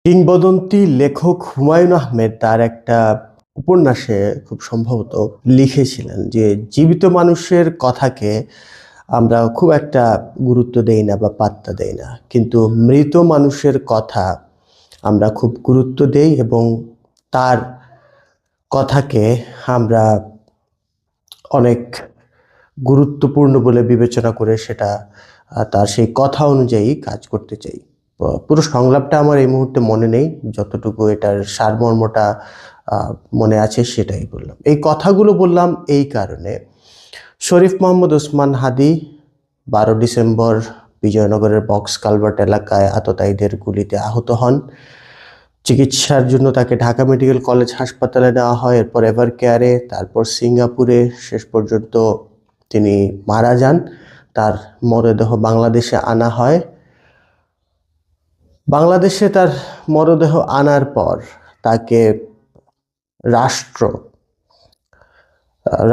কিংবদন্তি লেখক হুমায়ূন আহমেদ তার একটা উপন্যাসে খুব সম্ভবত লিখেছিলেন যে জীবিত মানুষের কথাকে আমরা খুব একটা গুরুত্ব দেই না বা পাত্তা দেই না, কিন্তু মৃত মানুষের কথা আমরা খুব গুরুত্ব দেই এবং তার কথাকে আমরা অনেক গুরুত্বপূর্ণ বলে বিবেচনা করে সেটা তার সেই কথা অনুযায়ী কাজ করতে চাই। পুরো সংলাপটা আমার এই মুহূর্তে মনে নেই, যতটুকু এটার সারমর্মটা মনে আছে সেটাই বললাম। এই কথাগুলো বললাম এই কারণে, শরীফ মোহাম্মদ ওসমান হাদি 12 ডিসেম্বর বিজয়নগরের বক্স কালভার্ট এলাকায় আততায়ীদের গুলিতে আহত হন। চিকিৎসার জন্য তাকে ঢাকা মেডিকেল কলেজ হাসপাতালে নেওয়া হয়, এরপর এভার কেয়ারে, তারপর সিঙ্গাপুরে, শেষ পর্যন্ত তিনি মারা যান। তার মরদেহ বাংলাদেশে আনা হয়। বাংলাদেশে তার মরদেহ আনার পর তাকে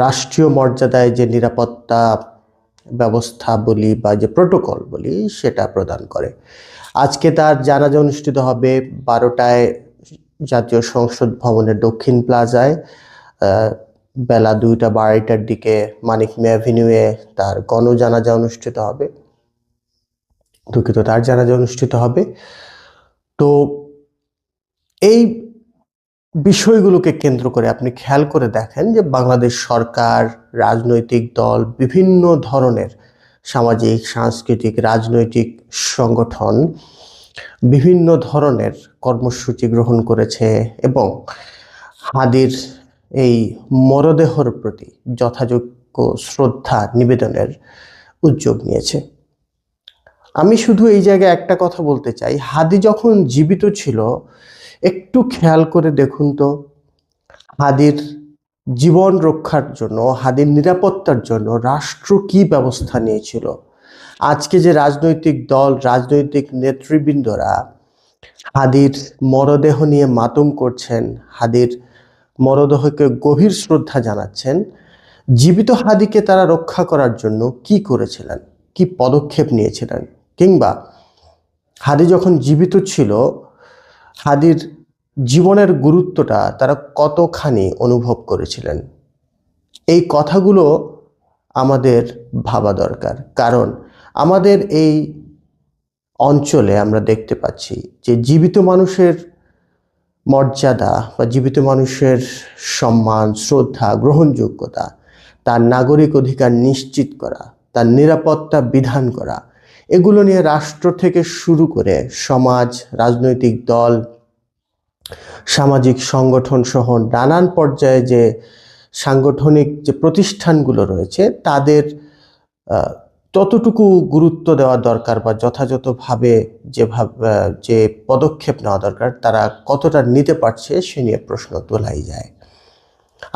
রাষ্ট্রীয় মর্যাদায় যে নিরাপত্তা ব্যবস্থা বলি বা যে প্রোটোকল বলি সেটা প্রদান করে। আজকে তার জানাজা অনুষ্ঠিত হবে 12টায় জাতীয় সংসদ ভবনের দক্ষিণ প্লাজায়। বেলা 2টা 2:30টার দিকে মানিক মিয়া অ্যাভিনিউয়ে তার গণজানাজা অনুষ্ঠিত হবে। তার জানাজা অনুষ্ঠিত হবে। তো এই বিষয়গুলোকে কেন্দ্র করে আপনি খেয়াল করে দেখেন যে বাংলাদেশ সরকার, রাজনৈতিক দল, বিভিন্ন ধরনের সামাজিক, সাংস্কৃতিক, রাজনৈতিক সংগঠন বিভিন্ন ধরনের কর্মসূচি গ্রহণ করেছে এবং হাদির এই মরদেহর প্রতি যথাযোগ্য শ্রদ্ধা নিবেদনের উদ্যোগ নিয়েছে। আমি শুধু এই জায়গায় একটা কথা বলতে চাই, হাদি যখন জীবিত ছিল একটু খেয়াল করে দেখুন তো, হাদির জীবন রক্ষার জন্য, হাদির নিরাপত্তার জন্য রাষ্ট্র কি ব্যবস্থা নিয়েছিল। আজকে যে রাজনৈতিক দল, রাজনৈতিক নেতৃবৃন্দরা হাদির মরদেহ নিয়ে মাতম করছেন, হাদির মরদেহকে গভীর শ্রদ্ধা জানাচ্ছেন, জীবিত হাদিকে তারা রক্ষা করার জন্য কি করেছিলেন, কি পদক্ষেপ নিয়েছিলেন, কিংবা হাদি যখন জীবিত ছিল হাদির জীবনের গুরুত্বটা তারা কতখানি অনুভব করেছিলেন। এই কথাগুলো আমাদের ভাবা দরকার, কারণ আমাদের এই অঞ্চলে আমরা দেখতে পাচ্ছি যে জীবিত মানুষের মর্যাদা বা জীবিত মানুষের সম্মান, শ্রদ্ধা, গ্রহণযোগ্যতা, তার নাগরিক অধিকার নিশ্চিত করা, তার নিরাপত্তা বিধান করা, এগুলো নিয়ে রাষ্ট্র থেকে শুরু করে সমাজ, রাজনৈতিক দল, সামাজিক সংগঠন সহ নানান পর্যায়ে যে সাংগঠনিক যে প্রতিষ্ঠানগুলো রয়েছে তাদের ততটুকু গুরুত্ব দেওয়া দরকার বা যথাযথভাবে যে পদক্ষেপ নেওয়া দরকার তারা কতটা নিতে পারছে সে নিয়ে প্রশ্ন তোলাই যায়।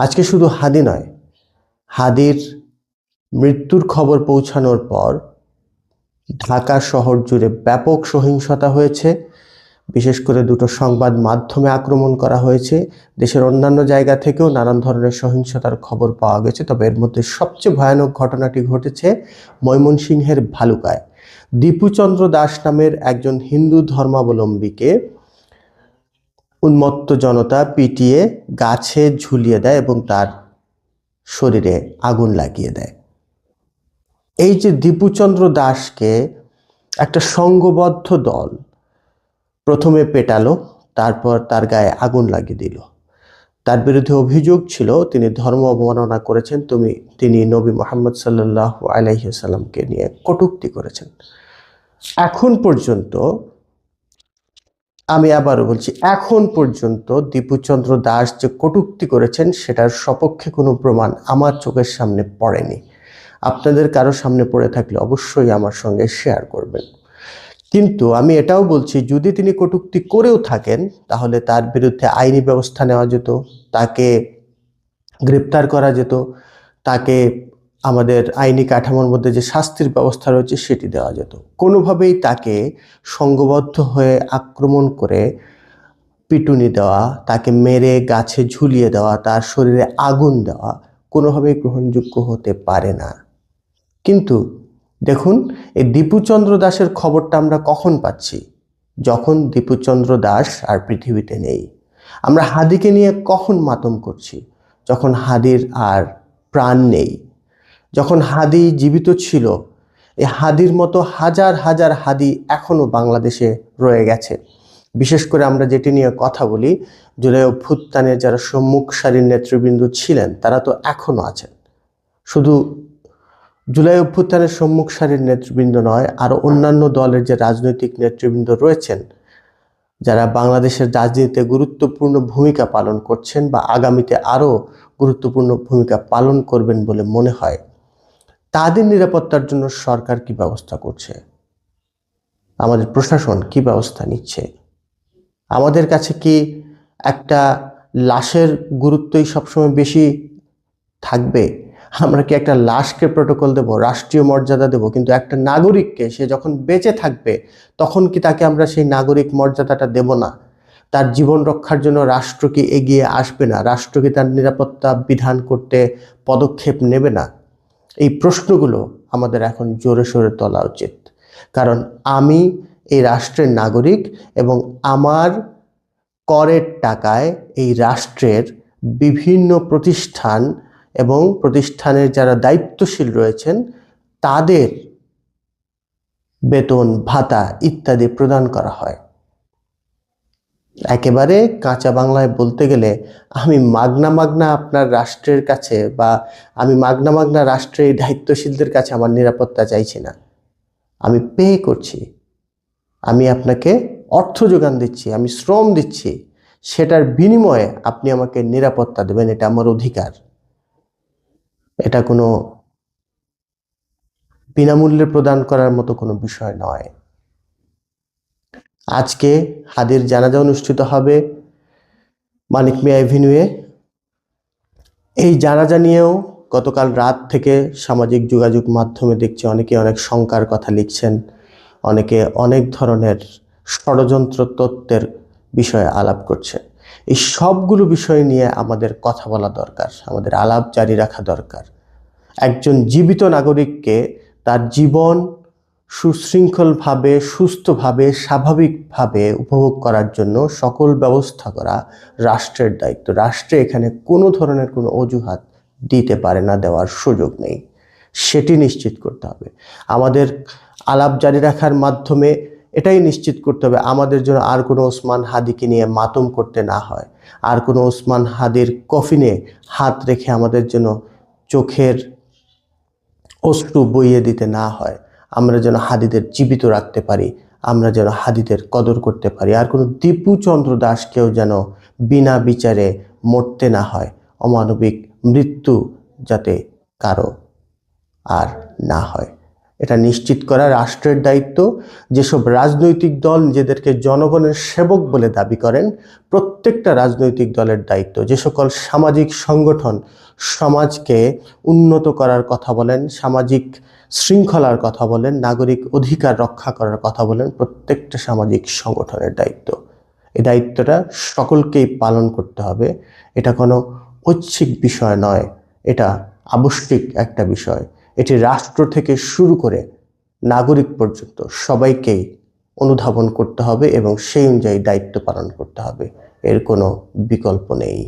আজকে শুধু হাদি নয়, হাদির মৃত্যুর খবর পৌঁছানোর পর ঢাকা শহর জুড়ে ব্যাপক সহিংসতা হয়েছে। বিশেষ করে দুটো সংবাদ মাধ্যমে আক্রমণ করা হয়েছে। দেশের অন্যান্য জায়গা থেকেও নানান ধরনের সহিংসতার খবর পাওয়া গেছে, তবে এর মধ্যে সবচেয়ে ভয়ানক ঘটনাটি ঘটেছে ময়মনসিংহের ভালুকায়। দীপুচন্দ্র দাস নামের একজন হিন্দু ধর্মাবলম্বীকে উন্মত্ত জনতা পিটিয়ে গাছে ঝুলিয়ে দেয় এবং তার শরীরে আগুন লাগিয়ে দেয়। এই যে দীপুচন্দ্র দাসকে একটা সংঘবদ্ধ দল প্রথমে পেটালো, তারপর তার গায়ে আগুন লাগিয়ে দিল। তার বিরুদ্ধে অভিযোগ ছিল তিনি ধর্ম অবমাননা করেছেন, তিনি নবী মুহাম্মদ সাল্লাল্লাহু আলাইহি ওয়াসাল্লামকে নিয়ে কটূক্তি করেছেন। এখন পর্যন্ত, আমি আবারও বলছি, এখন পর্যন্ত দীপুচন্দ্র দাস যে কটূক্তি করেছেন সেটার সপক্ষে কোনো প্রমাণ আমার চোখের সামনে পড়েনি। আপনাদের কারো সামনে পড়ে থাকলে অবশ্যই আমার সঙ্গে শেয়ার করবেন। কিন্তু আমি এটাও বলছি, যদি তিনি কটূক্তি করেও থাকেন তাহলে তার বিরুদ্ধে আইনি ব্যবস্থা নেওয়া যেত, তাকে গ্রেপ্তার করা যেত, তাকে আমাদের আইনি কাঠামোর মধ্যে যে শাস্তির ব্যবস্থা রয়েছে সেটি দেওয়া যেত। কোনোভাবেই তাকে সংঘবদ্ধ হয়ে আক্রমণ করে পিটুনি দেওয়া, তাকে মেরে গাছে ঝুলিয়ে দেওয়া, তার শরীরে আগুন দেওয়া কোনোভাবেই গ্রহণযোগ্য হতে পারে না। কিন্তু দেখুন, এই দীপুচন্দ্র দাসের খবরটা আমরা কখন পাচ্ছি? যখন দীপুচন্দ্র দাস আর পৃথিবীতে নেই। আমরা হাদিকে নিয়ে কখন মাতম করছি? যখন হাদির আর প্রাণ নেই। যখন হাদি জীবিত ছিল, এই হাদির মতো হাজার হাজার হাদি এখনো বাংলাদেশে রয়ে গেছে। বিশেষ করে আমরা যেটি নিয়ে কথা বলি, জুলাই অভ্যুত্থানের যারা সম্মুখ সারির নেতৃবৃন্দ ছিলেন তারা তো এখনো আছেন। শুধু জুলাই অভ্যুত্থানের সম্মুখ সারির নেতৃবৃন্দ নয়, আরো অন্যান্য দলের যে রাজনৈতিক নেতৃবৃন্দ রয়েছেন যারা বাংলাদেশের রাজনীতিতে গুরুত্বপূর্ণ ভূমিকা পালন করছেন বা আগামীতে আরো গুরুত্বপূর্ণ ভূমিকা পালন করবেন বলে মনে হয়, তাদের নিরাপত্তার জন্য সরকার কি ব্যবস্থা করছে? আমাদের প্রশাসন কি ব্যবস্থা নিচ্ছে? আমাদের কাছে কি একটা লাশের গুরুত্বই সবসময় বেশি থাকবে? আমরা কি একটা লাশকে প্রোটোকল দেব, রাষ্ট্রীয় মর্যাদা দেব, কিন্তু একটা নাগরিককে সে যখন বেঁচে থাকবে তখন কি তাকে আমরা সেই নাগরিক মর্যাদাটা দেব না? তার জীবন রক্ষার জন্য রাষ্ট্র কি এগিয়ে আসবে না? রাষ্ট্র কি তার নিরাপত্তা বিধান করতে পদক্ষেপ নেবে না? এই প্রশ্নগুলো আমাদের এখন জোরে সোরে তোলা উচিত। কারণ আমি এই রাষ্ট্রের নাগরিক এবং আমার করের টাকায় এই রাষ্ট্রের বিভিন্ন প্রতিষ্ঠান এবং প্রতিষ্ঠানের যারা দায়িত্বশীল রয়েছেন তাদের বেতন ভাতা ইত্যাদি প্রদান করা হয়। একেবারে কাঁচা বাংলায় বলতে গেলে আমি মাগনা মাগনা আপনার রাষ্ট্রের কাছে বা আমি মাগনা মাগনা রাষ্ট্রের দায়িত্বশীলদের কাছে আমার নিরাপত্তা চাইছি না। আমি পে করছি, আমি আপনাকে অর্থ যোগান দিচ্ছি, আমি শ্রম দিচ্ছি, সেটার বিনিময়ে আপনি আমাকে নিরাপত্তা দেবেন, এটা আমার অধিকার। এটা কোনো বিনামূল্যে প্রদান করার মতো কোনো বিষয় নয়। আজকে হাদির জানাজা অনুষ্ঠিত হবে মানিক মিয়া এভিনিউয়ে। এই জানাজা নিয়েও গতকাল রাত থেকে সামাজিক যোগাযোগ মাধ্যমে দেখছি অনেকে অনেক শঙ্কার কথা লিখছেন, অনেকে অনেক ধরনের ষড়যন্ত্র তত্ত্বের বিষয়ে আলাপ করছে। এই সবগুলো বিষয় নিয়ে আমাদের কথা বলা দরকার, আমাদের আলাপ জারি রাখা দরকার। একজন জীবিত নাগরিককে তার জীবন সুশৃঙ্খলভাবে, সুস্থভাবে, স্বাভাবিকভাবে উপভোগ করার জন্য সকল ব্যবস্থা করা রাষ্ট্রের দায়িত্ব। রাষ্ট্রে এখানে কোনো ধরনের কোনো অজুহাত দিতে পারে না, দেওয়ার সুযোগ নেই, সেটি নিশ্চিত করতে হবে। আমাদের আলাপ জারি রাখার মাধ্যমে এটাই নিশ্চিত করতে হবে আমাদের জন্য আর কোনো ওসমান হাদিকে নিয়ে মাতম করতে না হয়, আর কোনো ওসমান হাদির কফিনে হাত রেখে আমাদের জন্য চোখের অশ্রু বইয়ে দিতে না হয়। আমরা যেন হাদিদের জীবিত রাখতে পারি, আমরা যেন হাদিদের কদর করতে পারি। আর কোনো দীপুচন্দ্র দাসকেও যেন বিনা বিচারে মরতে না হয়, অমানবিক মৃত্যু যাতে কারো আর না হয়, এটা নিশ্চিত করা রাষ্ট্রের দায়িত্ব। যেসব রাজনৈতিক দল নিজেদেরকে জনগণের সেবক বলে দাবি করেন, প্রত্যেকটা রাজনৈতিক দলের দায়িত্ব। যে সকল সামাজিক সংগঠন সমাজকে উন্নত করার কথা বলেন, সামাজিক শৃঙ্খলার কথা বলেন, নাগরিক অধিকার রক্ষা করার কথা বলেন, প্রত্যেকটা সামাজিক সংগঠনের দায়িত্ব। এই দায়িত্বটা সকলকেই পালন করতে হবে। এটা কোনো ঐচ্ছিক বিষয় নয়, এটা আবশ্যিক একটা বিষয়। এটি রাষ্ট্র থেকে শুরু করে নাগরিক পর্যন্ত সবাইকেই অনুধাবন করতে হবে এবং সেই অনুযায়ী দায়িত্ব পালন করতে হবে, এর কোনো বিকল্প নেই।